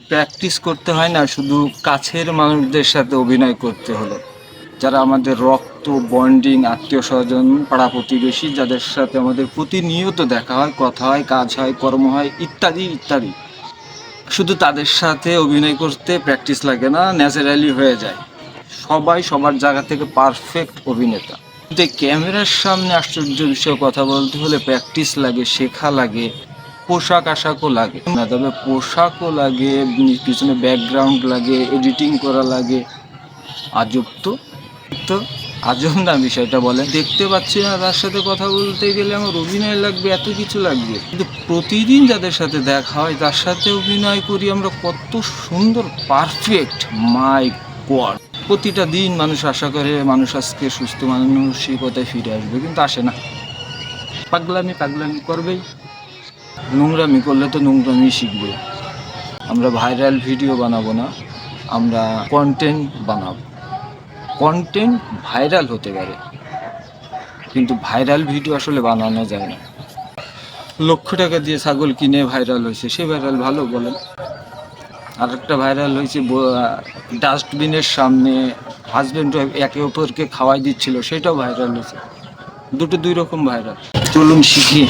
Practice করতে হয় না, শুধু কাছের মানুষদের সাথে অভিনয় করতে হলো, যারা আমাদের রক্ত বন্ডিং আত্মীয় স্বজন পাড়া প্রতিবেশী, যাদের সাথে আমাদের প্রতিনিয়ত দেখা হয়, কথা হয়, কাজ হয়, কর্ম হয়, ইত্যাদি ইত্যাদি। শুধু তাদের সাথে অভিনয় করতে প্র্যাকটিস লাগে না, ন্যাচারালি হয়ে যায়। সবাই সবার জায়গা থেকে পারফেক্ট অভিনেতা। কিন্তু এই ক্যামেরার সামনে আশ্চর্য বিষয় কথা বলতে হলে প্র্যাকটিস লাগে, শেখা লাগে, পোশাক আশাকও লাগে না, তবে পোশাকও লাগে, পিছনে ব্যাকগ্রাউন্ড লাগে, এডিটিং করা লাগে। আজব তো। তো আজব না বিষয়টা, বলেন? দেখতে পাচ্ছি না, তার সাথে কথা বলতে গেলে আমার অভিনয় লাগবে, এত কিছু লাগবে, কিন্তু প্রতিদিন যাদের সাথে দেখা হয় তার সাথে অভিনয় করি আমরা, কত সুন্দর পারফেক্ট। মাই গড! প্রতিটা দিন মানুষ আশা করে মানুষ আজকে সুস্থ মানসিকতায় ফিরে আসবে, কিন্তু আসে না। পাগলামি পাগলামি করবেই, নোংরামি করলে তো নোংরামি শিখবে। আমরা ভাইরাল ভিডিও বানাবো না, আমরা কন্টেন্ট বানাবো। কন্টেন্ট ভাইরাল হতে পারে, কিন্তু ভাইরাল ভিডিও আসলে বানানো যায় না। লক্ষ টাকা দিয়ে ছাগল কিনে ভাইরাল হয়েছে, সে ভাইরাল ভালো বলেন? আর একটা ভাইরাল হয়েছে ডাস্টবিনের সামনে হাজব্যান্ড ওয়াইফ একে অপরকে খাওয়াই দিচ্ছিল, সেটাও ভাইরাল হয়েছে। দুটো দুই রকম ভাইরাল। চলুন শিখি।